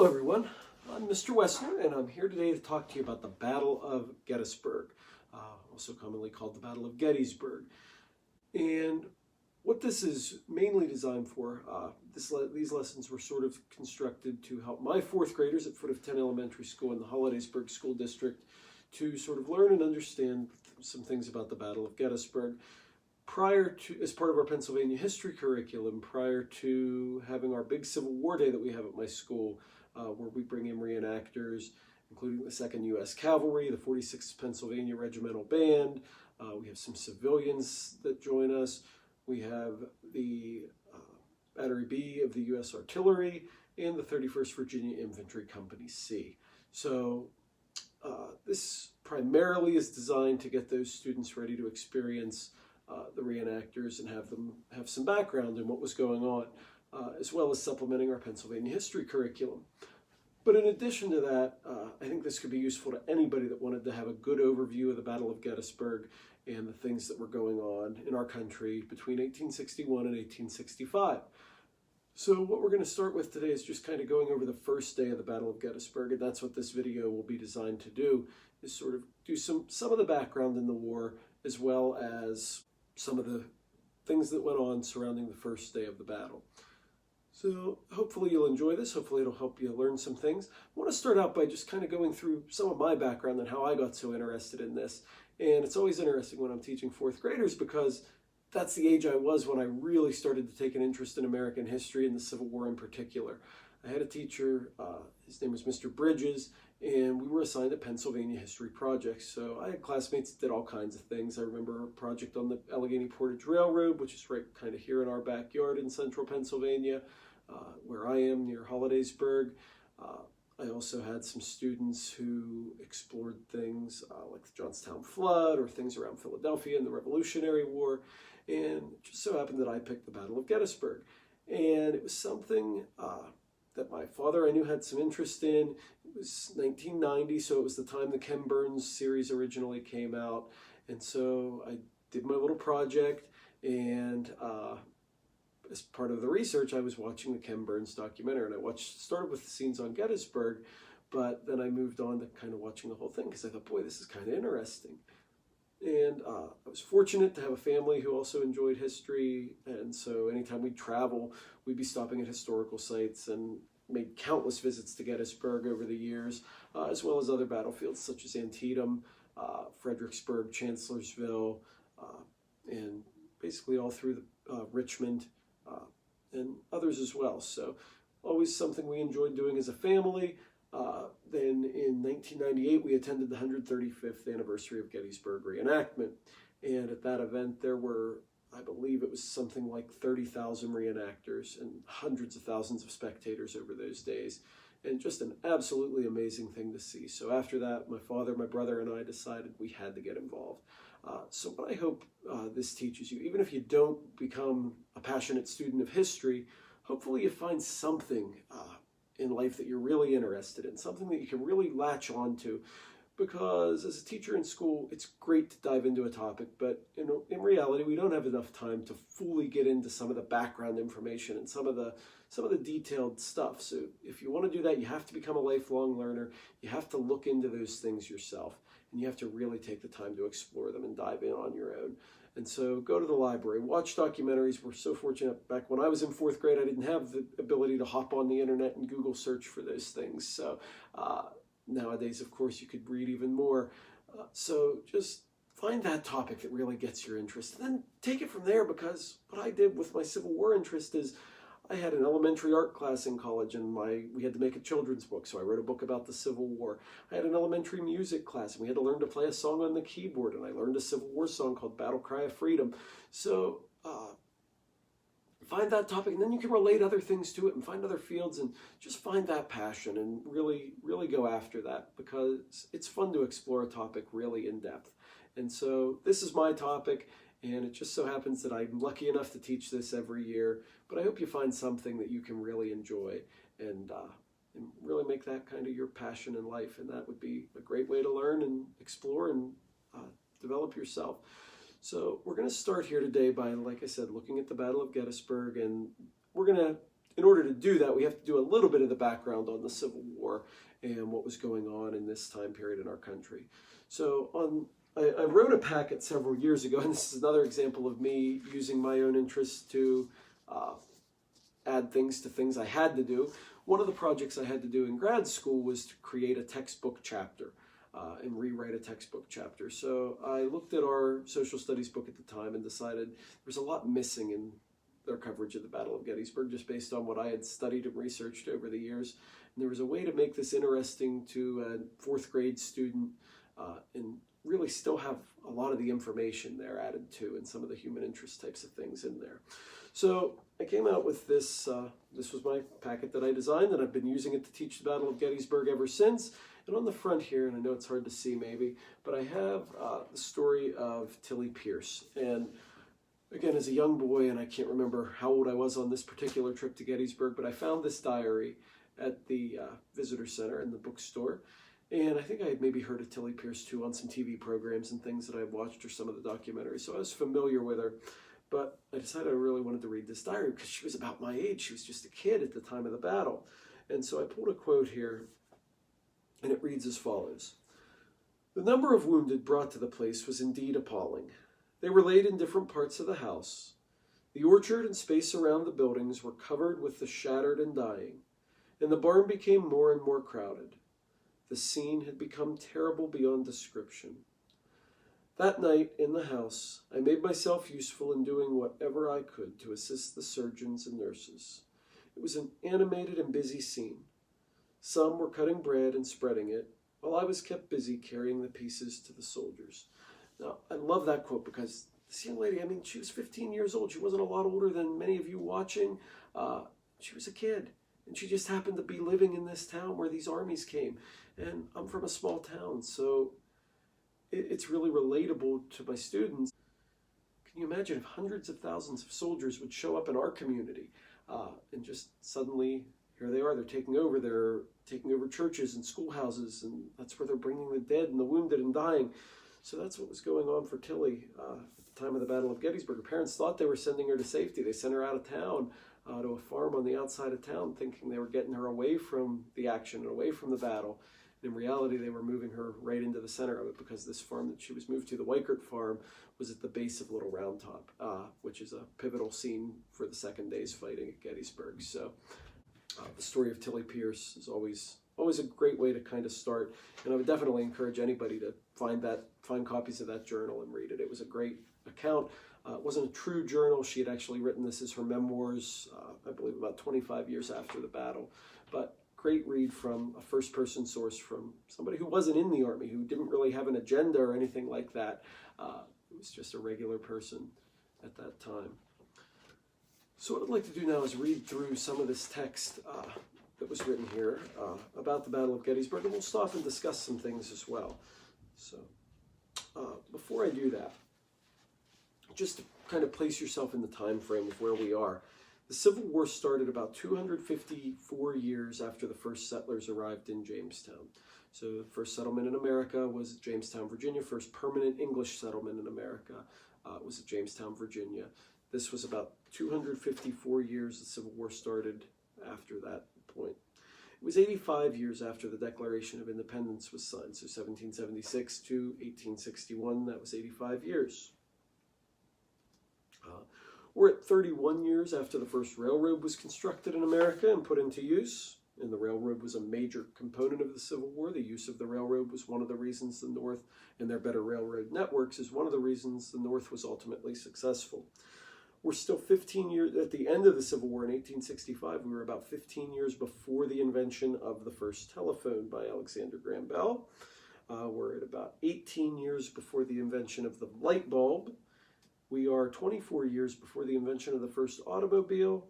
Hello everyone, I'm Mr. Wessner and I'm here today to talk to you about the Battle of Gettysburg, also commonly called the Battle of Gettysburg. And what this is mainly designed for, these lessons were sort of constructed to help my fourth graders at Foot of 10 Elementary School in the Hollidaysburg School District to sort of learn and understand some things about the Battle of Gettysburg. As part of our Pennsylvania history curriculum, prior to having our big Civil War Day that we have at my school, where we bring in reenactors, including the 2nd U.S. Cavalry, the 46th Pennsylvania Regimental Band. We have some civilians that join us. We have the Battery B of the U.S. Artillery and the 31st Virginia Infantry Company C. So this primarily is designed to get those students ready to experience the reenactors and have them have some background in what was going on, as well as supplementing our Pennsylvania history curriculum. But in addition to that, I think this could be useful to anybody that wanted to have a good overview of the Battle of Gettysburg and the things that were going on in our country between 1861 and 1865. So what we're going to start with today is just kind of going over the first day of the Battle of Gettysburg, and that's what this video will be designed to do, is sort of do some of the background in the war, as well as some of the things that went on surrounding the first day of the battle. So hopefully you'll enjoy this. Hopefully it'll help you learn some things. I want to start out by just kind of going through some of my background and how I got so interested in this. And it's always interesting when I'm teaching fourth graders because that's the age I was when I really started to take an interest in American history and the Civil War in particular. I had a teacher, his name was Mr. Bridges, and we were assigned a Pennsylvania history project. So I had classmates that did all kinds of things. I remember a project on the Allegheny Portage Railroad, which is right kind of here in our backyard in central Pennsylvania, where I am near Hollidaysburg. I also had some students who explored things like the Johnstown Flood or things around Philadelphia in the Revolutionary War. And it just so happened that I picked the Battle of Gettysburg. And it was something that my father I knew had some interest in. It was 1990, so it was the time the Ken Burns series originally came out. And so I did my little project, and as part of the research, I was watching the Ken Burns documentary, and I started with the scenes on Gettysburg, but then I moved on to kind of watching the whole thing because I thought, boy, this is kind of interesting. And I was fortunate to have a family who also enjoyed history, and so anytime we'd travel, we'd be stopping at historical sites, and made countless visits to Gettysburg over the years, as well as other battlefields such as Antietam, Fredericksburg, Chancellorsville, and basically all through Richmond, and others as well. So always something we enjoyed doing as a family. Then in 1998, we attended the 135th anniversary of Gettysburg Reenactment. And at that event, there were, I believe it was something like 30,000 reenactors and hundreds of thousands of spectators over those days. And just an absolutely amazing thing to see. So after that, my father, my brother, and I decided we had to get involved. So what I hope this teaches you, even if you don't become a passionate student of history, hopefully you find something in life that you're really interested in, something that you can really latch on to, because as a teacher in school, it's great to dive into a topic, but in reality, we don't have enough time to fully get into some of the background information and some of the detailed stuff. So if you want to do that, you have to become a lifelong learner. You have to look into those things yourself, and you have to really take the time to explore them and dive in on your own. And so go to the library, watch documentaries. We're so fortunate. Back when I was in fourth grade, I didn't have the ability to hop on the internet and Google search for those things. So nowadays, of course, you could read even more. So just find that topic that really gets your interest, and then take it from there, because what I did with my Civil War interest is I had an elementary art class in college, and we had to make a children's book, so I wrote a book about the Civil War. I had an elementary music class, and we had to learn to play a song on the keyboard, and I learned a Civil War song called Battle Cry of Freedom. So find that topic, and then you can relate other things to it and find other fields, and just find that passion and really, really go after that, because it's fun to explore a topic really in depth. And so this is my topic, and it just so happens that I'm lucky enough to teach this every year. But I hope you find something that you can really enjoy and really make that kind of your passion in life. And that would be a great way to learn and explore and develop yourself. So we're going to start here today by, like I said, looking at the Battle of Gettysburg, and we're going to in order to do that, we have to do a little bit of the background on the Civil War and what was going on in this time period in our country. So I wrote a packet several years ago, and this is another example of me using my own interest to add things to things I had to do. One of the projects I had to do in grad school was to create a textbook chapter and rewrite a textbook chapter. So I looked at our social studies book at the time and decided there's a lot missing in their coverage of the Battle of Gettysburg, just based on what I had studied and researched over the years. And there was a way to make this interesting to a fourth grade student and really still have a lot of the information there added to and some of the human interest types of things in there. So I came out with this. This was my packet that I designed, and I've been using it to teach the Battle of Gettysburg ever since. And on the front here, and I know it's hard to see maybe, but I have the story of Tilly Pierce. And again, as a young boy, and I can't remember how old I was on this particular trip to Gettysburg, but I found this diary at the visitor center in the bookstore. And I think I had maybe heard of Tilly Pierce too on some TV programs and things that I watched, or some of the documentaries. So I was familiar with her. But I decided I really wanted to read this diary because she was about my age. She was just a kid at the time of the battle. And so I pulled a quote here, and it reads as follows. The number of wounded brought to the place was indeed appalling. They were laid in different parts of the house. The orchard and space around the buildings were covered with the shattered and dying, and the barn became more and more crowded. The scene had become terrible beyond description. That night, in the house, I made myself useful in doing whatever I could to assist the surgeons and nurses. It was an animated and busy scene. Some were cutting bread and spreading it, while I was kept busy carrying the pieces to the soldiers. Now, I love that quote because this young lady, I mean, she was 15 years old. She wasn't a lot older than many of you watching. She was a kid, and she just happened to be living in this town where these armies came. And I'm from a small town, so it's really relatable to my students. Can you imagine if hundreds of thousands of soldiers would show up in our community and just suddenly, here they are, they're taking over churches and schoolhouses, and that's where they're bringing the dead and the wounded and dying. So that's what was going on for Tilly at the time of the Battle of Gettysburg. Her parents thought they were sending her to safety. They sent her out of town to a farm on the outside of town, thinking they were getting her away from the action and away from the battle. In reality, they were moving her right into the center of it, because this farm that she was moved to, the Weikert Farm, was at the base of Little Round Top, which is a pivotal scene for the second day's fighting at Gettysburg. So the story of Tilly Pierce is always a great way to kind of start. And I would definitely encourage anybody to find copies of that journal and read it. It was a great account. It wasn't a true journal. She had actually written this as her memoirs, I believe about 25 years after the battle. But great read from a first-person source, from somebody who wasn't in the Army, who didn't really have an agenda or anything like that. It was just a regular person at that time. So what I'd like to do now is read through some of this text that was written here about the Battle of Gettysburg, and we'll stop and discuss some things as well. So before I do that, just to kind of place yourself in the time frame of where we are. The Civil War started about 254 years after the first settlers arrived in Jamestown. So the first settlement in America was at Jamestown, Virginia. First permanent English settlement in America was at Jamestown, Virginia. This was about 254 years. The Civil War started after that point. It was 85 years after the Declaration of Independence was signed. So 1776 to 1861, that was 85 years. We're at 31 years after the first railroad was constructed in America and put into use. And the railroad was a major component of the Civil War. The use of the railroad was one of the reasons the North, and their better railroad networks, is one of the reasons the North was ultimately successful. We're still 15 years, at the end of the Civil War in 1865, we were about 15 years before the invention of the first telephone by Alexander Graham Bell. We're at about 18 years before the invention of the light bulb. We are 24 years before the invention of the first automobile.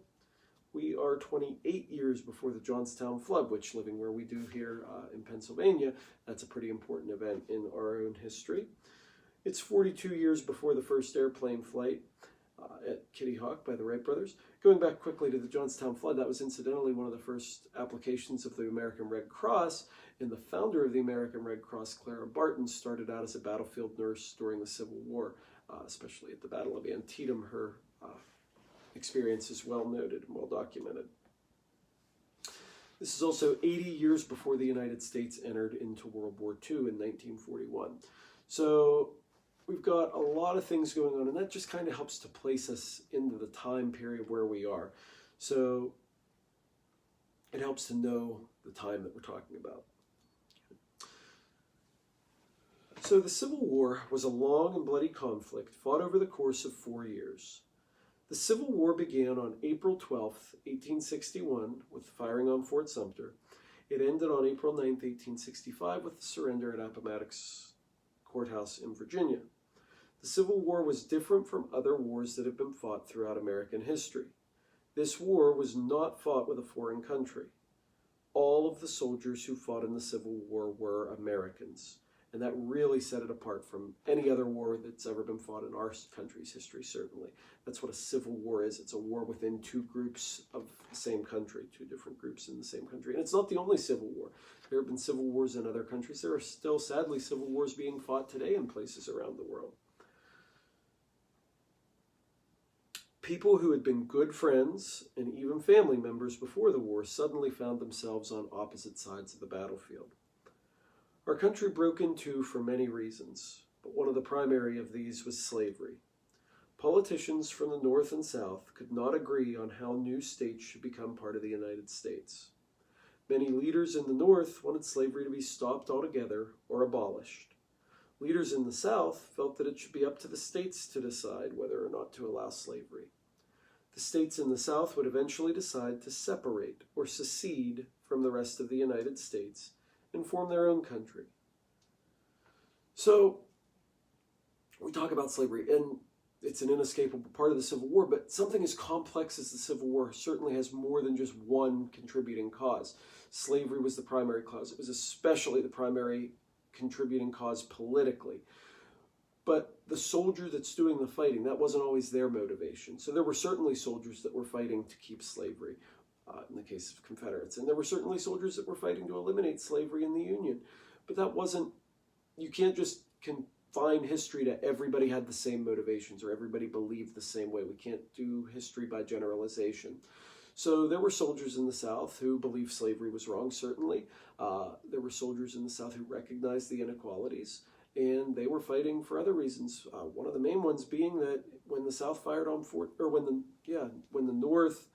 We are 28 years before the Johnstown flood, which, living where we do here in Pennsylvania, that's a pretty important event in our own history. It's 42 years before the first airplane flight at Kitty Hawk by the Wright brothers. Going back quickly to the Johnstown flood, that was incidentally one of the first applications of the American Red Cross, and the founder of the American Red Cross, Clara Barton, started out as a battlefield nurse during the Civil War. Especially at the Battle of Antietam, her experience is well noted and well documented. This is also 80 years before the United States entered into World War II in 1941. So we've got a lot of things going on, and that just kind of helps to place us into the time period where we are. So it helps to know the time that we're talking about. So the Civil War was a long and bloody conflict fought over the course of 4 years. The Civil War began on April 12, 1861, with firing on Fort Sumter. It ended on April 9, 1865, with the surrender at Appomattox Courthouse in Virginia. The Civil War was different from other wars that have been fought throughout American history. This war was not fought with a foreign country. All of the soldiers who fought in the Civil War were Americans, and that really set it apart from any other war that's ever been fought in our country's history, certainly. That's what a civil war is. It's a war within two groups of the same country, two different groups in the same country. And it's not the only civil war. There have been civil wars in other countries. There are still, sadly, civil wars being fought today in places around the world. People who had been good friends and even family members before the war suddenly found themselves on opposite sides of the battlefield. Our country broke in two for many reasons, but one of the primary of these was slavery. Politicians from the North and South could not agree on how new states should become part of the United States. Many leaders in the North wanted slavery to be stopped altogether or abolished. Leaders in the South felt that it should be up to the states to decide whether or not to allow slavery. The states in the South would eventually decide to separate or secede from the rest of the United States and form their own country. So we talk about slavery, and it's an inescapable part of the Civil War, but something as complex as the Civil War certainly has more than just one contributing cause. Slavery was the primary cause. It was especially the primary contributing cause politically. But the soldier that's doing the fighting, that wasn't always their motivation. So there were certainly soldiers that were fighting to keep slavery, in the case of Confederates. And there were certainly soldiers that were fighting to eliminate slavery in the Union. But that wasn't, you can't just confine history to everybody had the same motivations or everybody believed the same way. We can't do history by generalization. So there were soldiers in the South who believed slavery was wrong, certainly. There were soldiers in the South who recognized the inequalities, and they were fighting for other reasons. One of the main ones being that when the South fired on when the North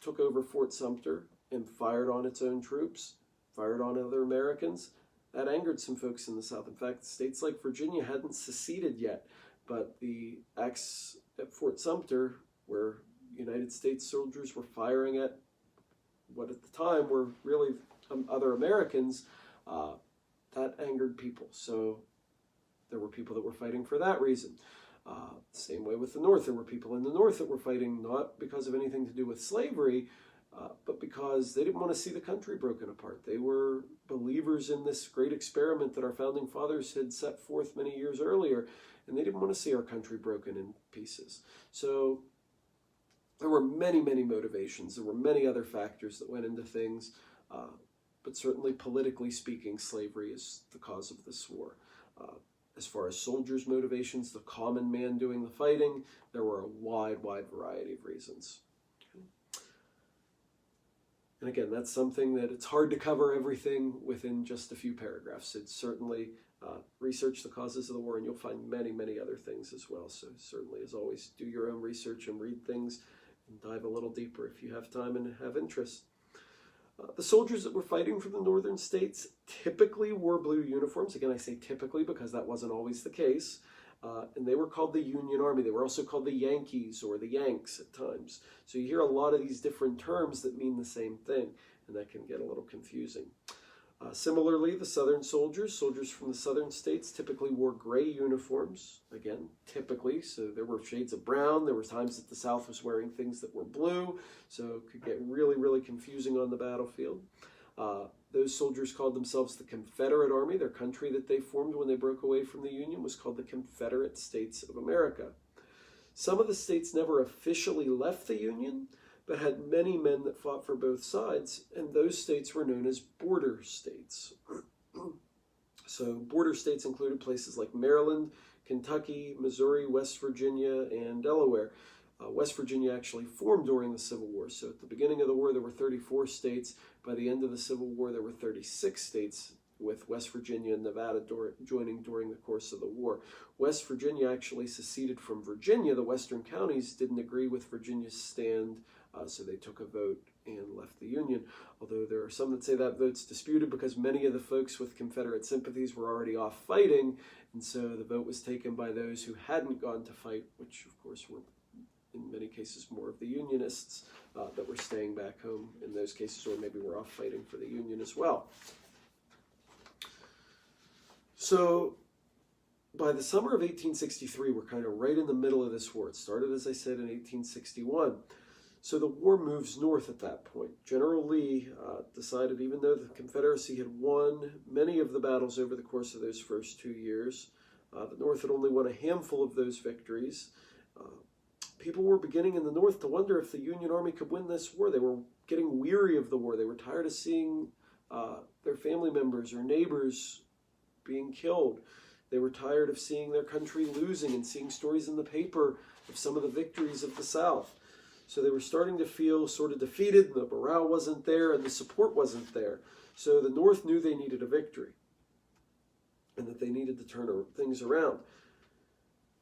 took over Fort Sumter and fired on its own troops, fired on other Americans, that angered some folks in the South. In fact, states like Virginia hadn't seceded yet, but the acts at Fort Sumter, where United States soldiers were firing at what at the time were really other Americans, that angered people. So there were people that were fighting for that reason. Same way with the North. There were people in the North that were fighting not because of anything to do with slavery, but because they didn't want to see the country broken apart. They were believers in this great experiment that our founding fathers had set forth many years earlier, and they didn't want to see our country broken in pieces. So there were many, many motivations. There were many other factors that went into things, but certainly politically speaking, slavery is the cause of this war. As far as soldiers' motivations, the common man doing the fighting, there were a wide variety of reasons. Okay. And again, that's something that it's hard to cover everything within just a few paragraphs. It's certainly research the causes of the war, and you'll find many, many other things as well. So certainly, as always, do your own research and read things and dive a little deeper if you have time and have interest. The soldiers that were fighting for the northern states typically wore blue uniforms. Again, I say typically because that wasn't always the case. And they were called the Union Army. They were also called the Yankees or the Yanks at times. So you hear a lot of these different terms that mean the same thing, and that can get a little confusing. Similarly, the southern soldiers from the southern states typically wore gray uniforms. Again, typically, so there were shades of brown. There were times that the South was wearing things that were blue, so it could get really, really confusing on the battlefield. Those soldiers called themselves the Confederate Army. Their country that they formed when they broke away from the Union was called the Confederate States of America. Some of the states never officially left the Union, but had many men that fought for both sides, and those states were known as border states. So border states included places like Maryland, Kentucky, Missouri, West Virginia, and Delaware. West Virginia actually formed during the Civil War. So at the beginning of the war, there were 34 states. By the end of the Civil War, there were 36 states, with West Virginia and Nevada joining during the course of the war. West Virginia actually seceded from Virginia. The western counties didn't agree with Virginia's stand, so they took a vote and left the Union. Although there are some that say that vote's disputed because many of the folks with Confederate sympathies were already off fighting, and so the vote was taken by those who hadn't gone to fight, which of course were in many cases more of the Unionists that were staying back home in those cases, or maybe were off fighting for the Union as well. So by the summer of 1863, we're kind of right in the middle of this war. It started, as I said, in 1861. So the war moves north at that point. General Lee decided, even though the Confederacy had won many of the battles over the course of those first 2 years, the North had only won a handful of those victories. People were beginning in the North to wonder if the Union Army could win this war. They were getting weary of the war. They were tired of seeing their family members or neighbors being killed. They were tired of seeing their country losing and seeing stories in the paper of some of the victories of the South. So they were starting to feel sort of defeated, and the morale wasn't there, and the support wasn't there. So the North knew they needed a victory and that they needed to turn things around.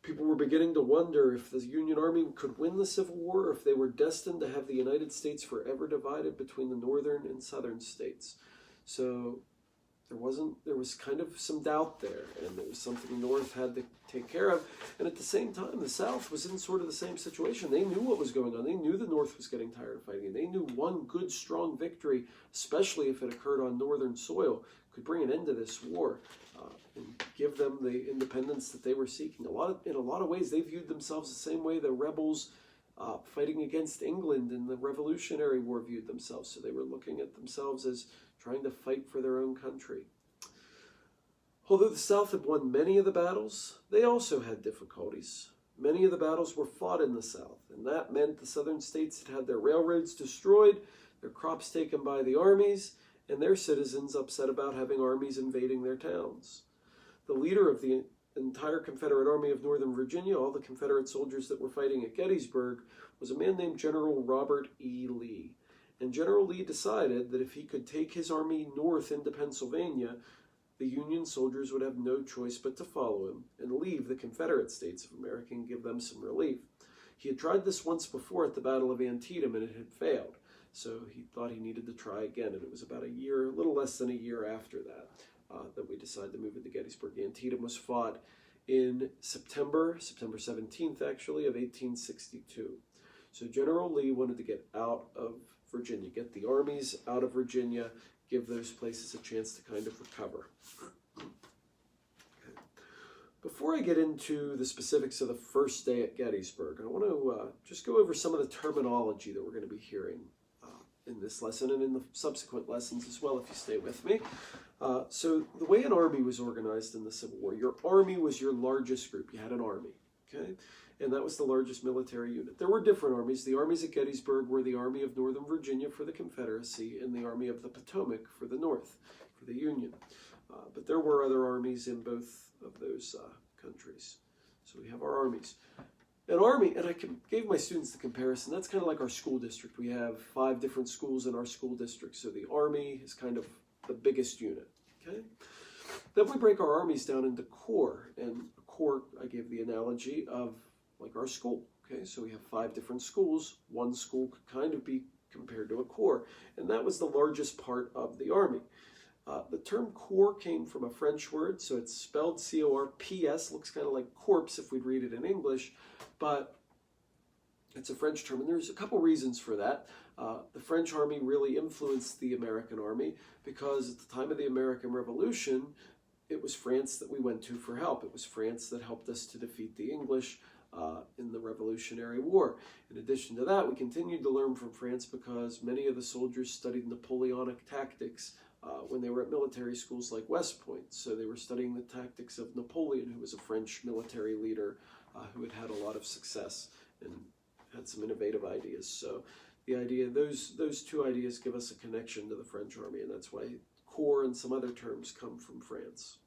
People were beginning to wonder if the Union Army could win the Civil War, or if they were destined to have the United States forever divided between the northern and southern states. So there was kind of some doubt there, and it was something the North had to take care of. And at the same time, the South was in sort of the same situation. They knew what was going on. They knew the North was getting tired of fighting. And they knew one good, strong victory, especially if it occurred on northern soil, could bring an end to this war and give them the independence that they were seeking. In a lot of ways, they viewed themselves the same way the rebels fighting against England in the Revolutionary War viewed themselves. So they were looking at themselves as trying to fight for their own country. Although the South had won many of the battles, they also had difficulties. Many of the battles were fought in the South, and that meant the southern states had their railroads destroyed, their crops taken by the armies, and their citizens upset about having armies invading their towns. The leader of the entire Confederate Army of Northern Virginia, all the Confederate soldiers that were fighting at Gettysburg, was a man named General Robert E. Lee. And General Lee decided that if he could take his army north into Pennsylvania, the Union soldiers would have no choice but to follow him and leave the Confederate States of America and give them some relief. He had tried this once before at the Battle of Antietam, and it had failed. So he thought he needed to try again, and it was about a little less than a year after that, that we decided to move into Gettysburg. Antietam was fought in September 17th, actually, of 1862. So General Lee wanted to get out of Virginia, get the armies out of Virginia, give those places a chance to kind of recover. Okay. Before I get into the specifics of the first day at Gettysburg, I want to just go over some of the terminology that we're going to be hearing in this lesson and in the subsequent lessons as well, if you stay with me. So the way an army was organized in the Civil War, your army was your largest group. You had an army, okay? And that was the largest military unit. There were different armies. The armies at Gettysburg were the Army of Northern Virginia for the Confederacy and the Army of the Potomac for the North, for the Union. But there were other armies in both of those countries. So we have our armies. An army, and I gave my students the comparison, that's kind of like our school district. We have 5 different schools in our school district. So the army is kind of the biggest unit, okay? Then we break our armies down into corps. And a corps, I gave the analogy of like our school, okay? So we have 5 different schools. One school could kind of be compared to a corps, and that was the largest part of the army. The term corps came from a French word, so it's spelled C-O-R-P-S, looks kind of like corpse if we'd read it in English, but it's a French term, and there's a couple reasons for that. The French army really influenced the American army because at the time of the American Revolution, it was France that we went to for help. It was France that helped us to defeat the English in the Revolutionary War. In addition to that, we continued to learn from France because many of the soldiers studied Napoleonic tactics when they were at military schools like West Point. So they were studying the tactics of Napoleon, who was a French military leader who had had a lot of success and had some innovative ideas. So the idea, those 2 ideas give us a connection to the French army, and that's why corps and some other terms come from France.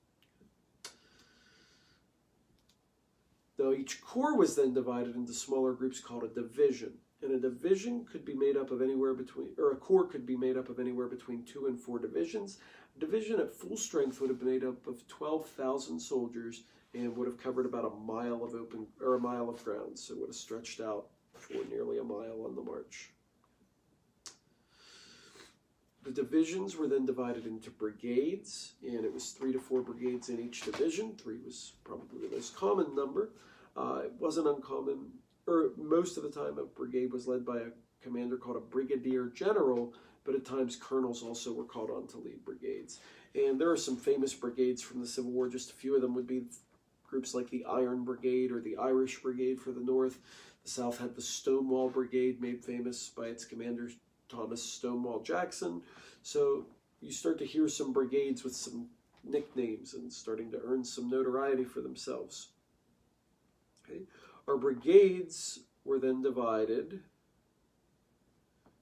Now, each corps was then divided into smaller groups called a division. And a division could be made up of anywhere between, or a corps could be made up of anywhere between 2 and 4 divisions. A division at full strength would have been made up of 12,000 soldiers and would have covered about a mile of ground. So it would have stretched out for nearly a mile on the march. The divisions were then divided into brigades, and it was 3 to 4 brigades in each division. 3 was probably the most common number. It wasn't uncommon, or most of the time a brigade was led by a commander called a brigadier general, but at times colonels also were called on to lead brigades. And there are some famous brigades from the Civil War. Just a few of them would be groups like the Iron Brigade or the Irish Brigade for the North. The South had the Stonewall Brigade, made famous by its commander Thomas Stonewall Jackson. So you start to hear some brigades with some nicknames and starting to earn some notoriety for themselves. Okay. Our brigades were then divided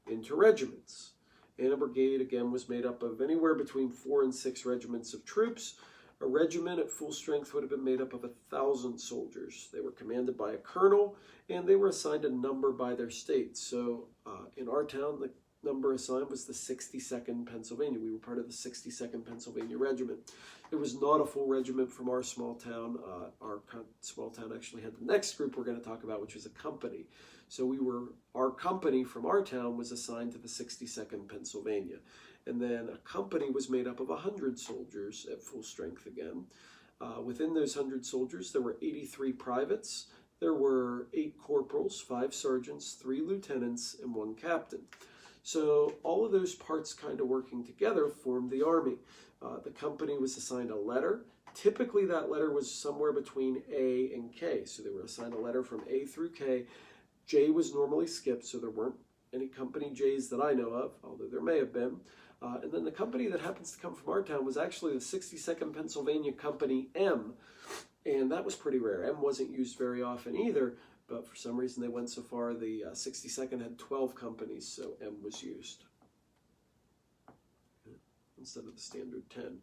into regiments. And a brigade, again, was made up of anywhere between 4 and 6 regiments of troops. A regiment at full strength would have been made up of 1,000 soldiers. They were commanded by a colonel, and they were assigned a number by their state. So in our town, the number assigned was the 62nd Pennsylvania. We were part of the 62nd Pennsylvania Regiment. There was not a full regiment from our small town. Our small town actually had the next group we're going to talk about, which was a company. So our company from our town was assigned to the 62nd Pennsylvania. And then a company was made up of 100 soldiers at full strength again. Within those 100 soldiers, there were 83 privates. There were 8 corporals, 5 sergeants, 3 lieutenants, and 1 captain. So all of those parts kind of working together formed the Army. The company was assigned a letter. Typically that letter was somewhere between A and K. So they were assigned a letter from A through K. J was normally skipped, so there weren't any company J's that I know of, although there may have been. And then the company that happens to come from our town was actually the 62nd Pennsylvania Company M. And that was pretty rare. M wasn't used very often either. But for some reason they went so far, the 62nd had 12 companies, so M was used instead of the standard 10.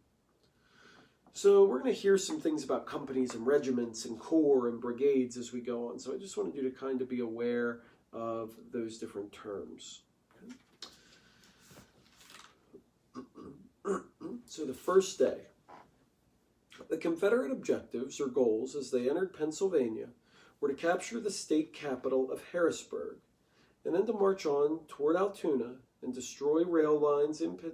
So we're going to hear some things about companies and regiments and corps and brigades as we go on. So I just wanted you to kind of be aware of those different terms. Okay. So the first day, the Confederate objectives or goals as they entered Pennsylvania were to capture the state capital of Harrisburg, and then to march on toward Altoona and destroy the rail lines, and to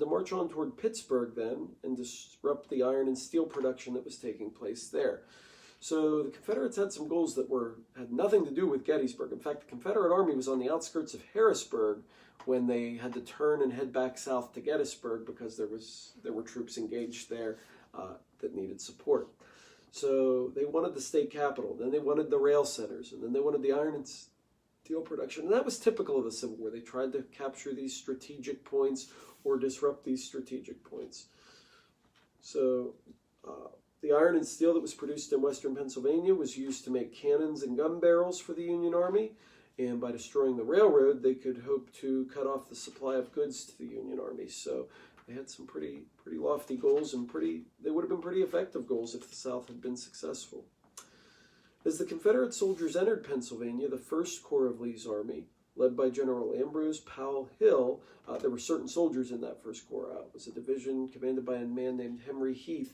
march on toward Pittsburgh then and disrupt the iron and steel production that was taking place there. So the Confederates had some goals that had nothing to do with Gettysburg. In fact, the Confederate Army was on the outskirts of Harrisburg when they had to turn and head back south to Gettysburg because there were troops engaged there that needed support. So they wanted the state capital, then they wanted the rail centers, and then they wanted the iron and steel production. And that was typical of the Civil War. They tried to capture these strategic points or disrupt these strategic points. So the iron and steel that was produced in western Pennsylvania was used to make cannons and gun barrels for the Union Army. And by destroying the railroad, they could hope to cut off the supply of goods to the Union Army. So they had some pretty lofty goals, and they would have been pretty effective goals if the South had been successful. As the Confederate soldiers entered Pennsylvania, the First Corps of Lee's Army, led by General Ambrose Powell Hill, there were certain soldiers in that First Corps. It was a division commanded by a man named Henry Heath,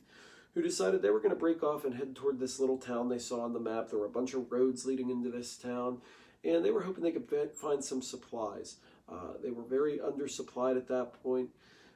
who decided they were going to break off and head toward this little town they saw on the map. There were a bunch of roads leading into this town, and they were hoping they could find some supplies. They were very undersupplied at that point.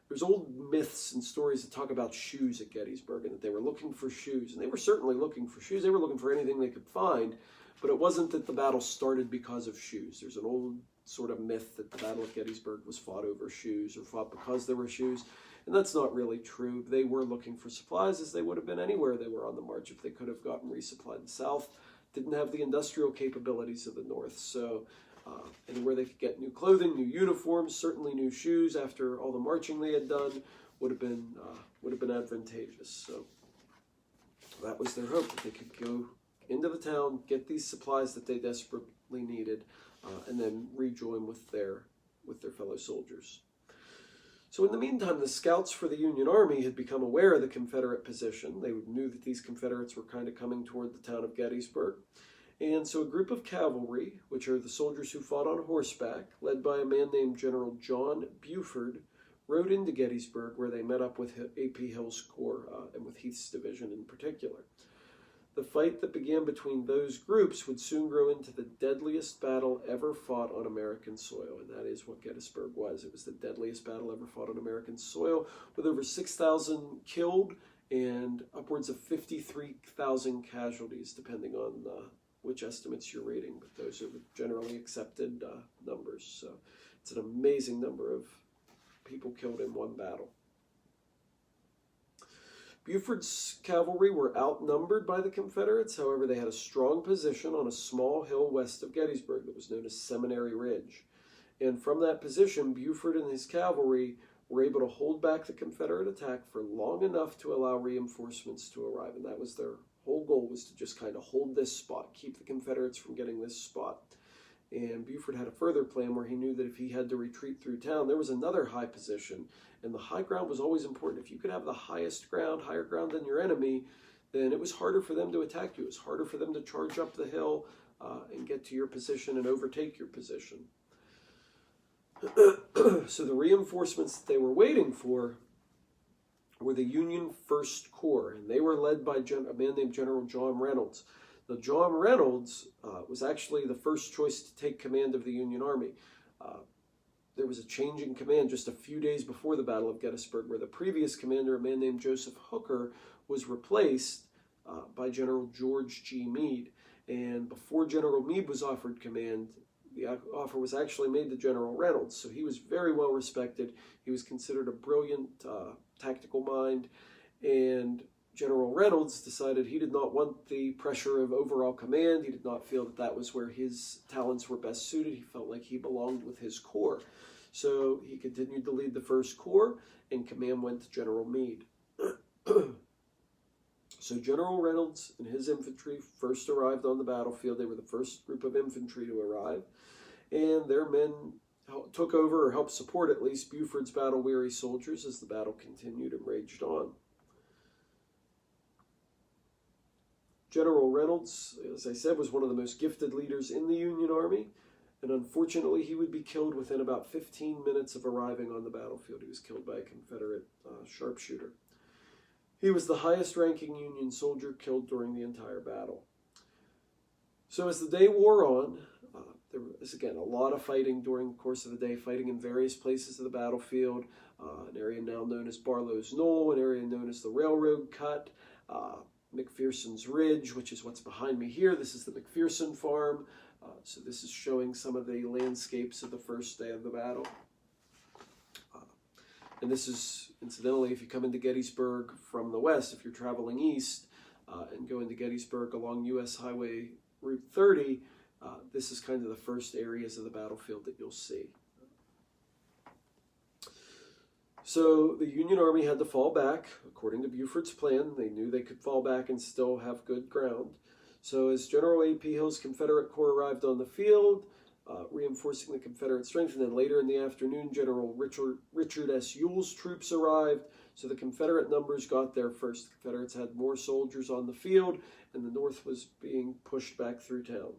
There's old myths and stories that talk about shoes at Gettysburg and that they were looking for shoes. And they were certainly looking for shoes. They were looking for anything they could find. But it wasn't that the battle started because of shoes. There's an old sort of myth that the Battle of Gettysburg was fought over shoes or fought because there were shoes. And that's not really true. They were looking for supplies as they would have been anywhere they were on the march if they could have gotten resupplied. The South didn't have the industrial capabilities of the North. So anywhere they could get new clothing, new uniforms, certainly new shoes after all the marching they had done would have been advantageous. So that was their hope, that they could go into the town, get these supplies that they desperately needed, and then rejoin with their fellow soldiers. So in the meantime, the scouts for the Union Army had become aware of the Confederate position. They knew that these Confederates were kind of coming toward the town of Gettysburg. And so a group of cavalry, which are the soldiers who fought on horseback, led by a man named General John Buford, rode into Gettysburg, where they met up with A.P. Hill's corps and with Heath's division in particular. The fight that began between those groups would soon grow into the deadliest battle ever fought on American soil, and that is what Gettysburg was. It was the deadliest battle ever fought on American soil, with over 6,000 killed and upwards of 53,000 casualties, depending on which estimates you're reading, but those are the generally accepted numbers. So it's an amazing number of people killed in one battle. Buford's cavalry were outnumbered by the Confederates. However, they had a strong position on a small hill west of Gettysburg that was known as Seminary Ridge. And from that position, Buford and his cavalry were able to hold back the Confederate attack for long enough to allow reinforcements to arrive. And that was their whole goal, was to just kind of hold this spot, keep the Confederates from getting this spot. And Buford had a further plan where he knew that if he had to retreat through town, there was another high position. And the high ground was always important. If you could have the highest ground, higher ground than your enemy, then it was harder for them to attack you. It was harder for them to charge up the hill and get to your position and overtake your position. So the reinforcements that they were waiting for were the Union First Corps, and they were led by a man named General John Reynolds. Now, John Reynolds was actually the first choice to take command of the Union Army. There was a change in command just a few days before the Battle of Gettysburg, where the previous commander, a man named Joseph Hooker, was replaced by General George G. Meade. And before General Meade was offered command, the offer was actually made to General Reynolds. So he was very well respected. He was considered a brilliant tactical mind. And General Reynolds decided he did not want the pressure of overall command. He did not feel that that was where his talents were best suited. He felt like he belonged with his corps. So he continued to lead the First Corps, and command went to General Meade. So General Reynolds and his infantry first arrived on the battlefield. They were the first group of infantry to arrive, and their men took over, or helped support at least, Buford's battle-weary soldiers as the battle continued and raged on. General Reynolds, as I said, was one of the most gifted leaders in the Union Army, and unfortunately he would be killed within about 15 minutes of arriving on the battlefield. He was killed by a Confederate sharpshooter. He was the highest-ranking Union soldier killed during the entire battle. So as the day wore on, there was, again, a lot of fighting during the course of the day, fighting in various places of the battlefield, an area now known as Barlow's Knoll, an area known as the Railroad Cut, Mcpherson's Ridge, which is what's behind me here. This is the Mcpherson Farm. So this is showing some of the landscapes of the first day of the battle. And this is, incidentally, if you come into Gettysburg from the west, if you're traveling east and go into Gettysburg along U.S. Highway Route 30, this is kind of the first areas of the battlefield that you'll see. So the Union Army had to fall back. According to Buford's plan, they knew they could fall back and still have good ground. So as General A.P. Hill's Confederate Corps arrived on the field, reinforcing the Confederate strength, and then later in the afternoon, General Richard S. Ewell's troops arrived. So the Confederate numbers got there first. The Confederates had more soldiers on the field, and the North was being pushed back through town.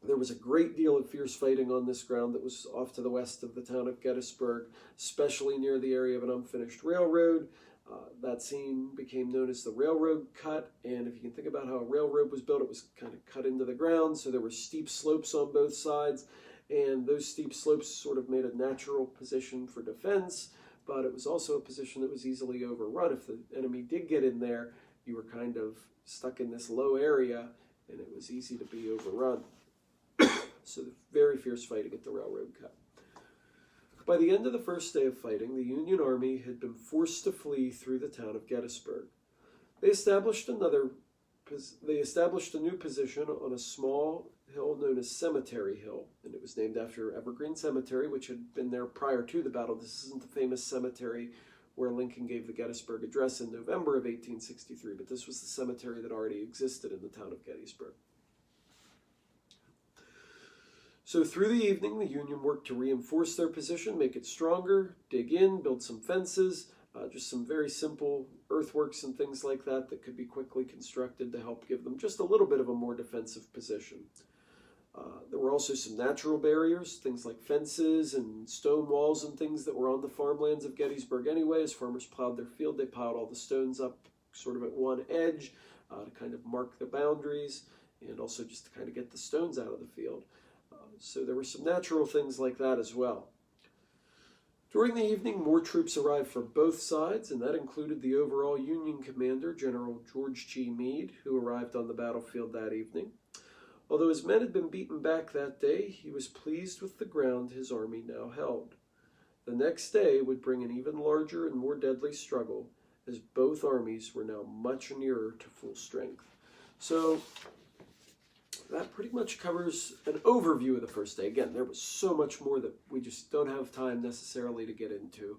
There was a great deal of fierce fighting on this ground that was off to the west of the town of Gettysburg, especially near the area of an unfinished railroad. That scene became known as the Railroad Cut, and if you can think about how a railroad was built, it was kind of cut into the ground, so there were steep slopes on both sides, and those steep slopes sort of made a natural position for defense, but it was also a position that was easily overrun. If the enemy did get in there, you were kind of stuck in this low area, and it was easy to be overrun. So very fierce fighting at the Railroad Cut. By the end of the first day of fighting, the Union Army had been forced to flee through the town of Gettysburg. They established a new position on a small hill known as Cemetery Hill, and it was named after Evergreen Cemetery, which had been there prior to the battle. This isn't the famous cemetery where Lincoln gave the Gettysburg Address in November of 1863, but this was the cemetery that already existed in the town of Gettysburg. So through the evening, the Union worked to reinforce their position, make it stronger, dig in, build some fences, just some very simple earthworks and things like that that could be quickly constructed to help give them just a little bit of a more defensive position. There were also some natural barriers, things like fences and stone walls and things that were on the farmlands of Gettysburg anyway. As farmers plowed their field, they piled all the stones up sort of at one edge to kind of mark the boundaries and also just to kind of get the stones out of the field. So there were some natural things like that as well. During the evening, more troops arrived from both sides, and that included the overall Union commander, General George G. Meade, who arrived on the battlefield that evening. Although his men had been beaten back that day, he was pleased with the ground his army now held. The next day would bring an even larger and more deadly struggle, as both armies were now much nearer to full strength. So that pretty much covers an overview of the first day. Again, there was so much more that we just don't have time necessarily to get into,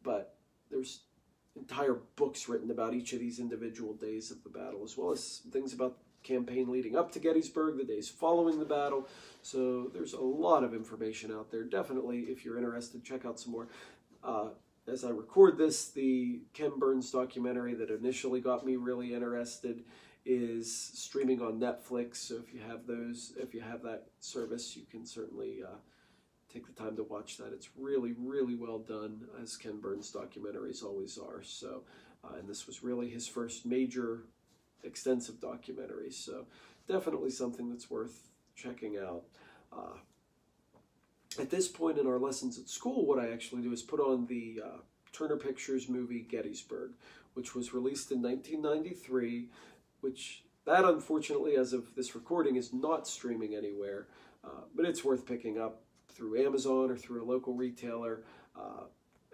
but there's entire books written about each of these individual days of the battle, as well as things about campaign leading up to Gettysburg, the days following the battle. So there's a lot of information out there. Definitely, if you're interested, check out some more. As I record this, the Ken Burns documentary that initially got me really interested is streaming on Netflix. So if you have that service, you can certainly take the time to watch that. It's really, really well done, as Ken Burns documentaries always are. So, and this was really his first major extensive documentary, so definitely something that's worth checking out. At this point in our lessons at school, what I actually do is put on the Turner Pictures movie Gettysburg, which was released in 1993, which that unfortunately, as of this recording, is not streaming anywhere, but it's worth picking up through Amazon or through a local retailer.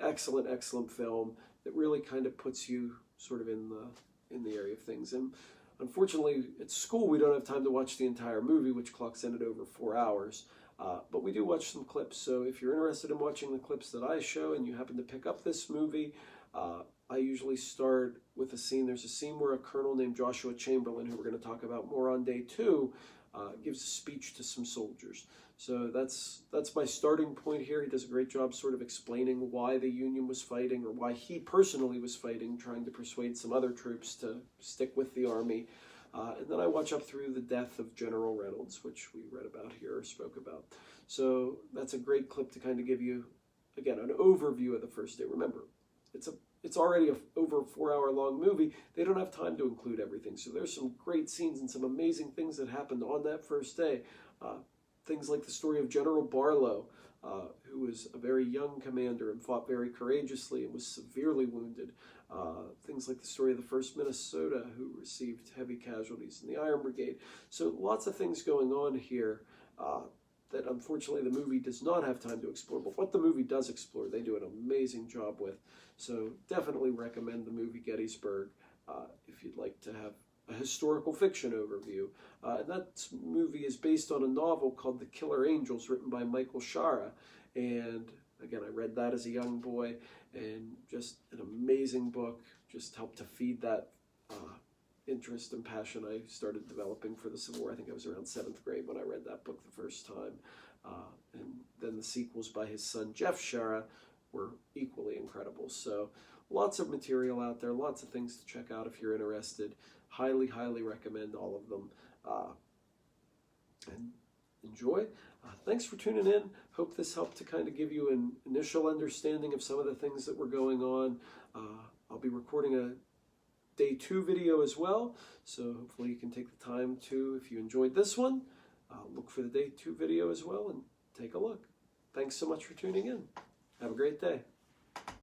Excellent, excellent film that really kind of puts you sort of in the area of things. And unfortunately, at school, we don't have time to watch the entire movie, which clocks in at over 4 hours. But we do watch some clips. So if you're interested in watching the clips that I show and you happen to pick up this movie, I usually start with a scene. There's a scene where a colonel named Joshua Chamberlain, who we're going to talk about more on day 2, gives a speech to some soldiers. So that's my starting point here. He does a great job sort of explaining why the Union was fighting, or why he personally was fighting, trying to persuade some other troops to stick with the army. And then I watch up through the death of General Reynolds, which we read about here or spoke about. So that's a great clip to kind of give you, again, an overview of the first day. Remember, it's already over a 4-hour-long movie. They don't have time to include everything. So there's some great scenes and some amazing things that happened on that first day. Things like the story of General Barlow, who was a very young commander and fought very courageously and was severely wounded. Things like the story of the 1st Minnesota, who received heavy casualties in the Iron Brigade. So lots of things going on here that unfortunately the movie does not have time to explore. But what the movie does explore, they do an amazing job with. So definitely recommend the movie Gettysburg if you'd like to have a historical fiction overview. And that movie is based on a novel called The Killer Angels, written by Michael Shara. And again, I read that as a young boy, and just an amazing book. Just helped to feed that interest and passion I started developing for the Civil War. I think I was around 7th grade when I read that book the first time. And then the sequels by his son, Jeff Shara, were equally incredible. So lots of material out there, lots of things to check out if you're interested. Highly, highly recommend all of them. And enjoy. Thanks for tuning in. Hope this helped to kind of give you an initial understanding of some of the things that were going on. I'll be recording a day 2 video as well, so hopefully you can take the time to, if you enjoyed this one, look for the day 2 video as well and take a look. Thanks so much for tuning in. Have a great day.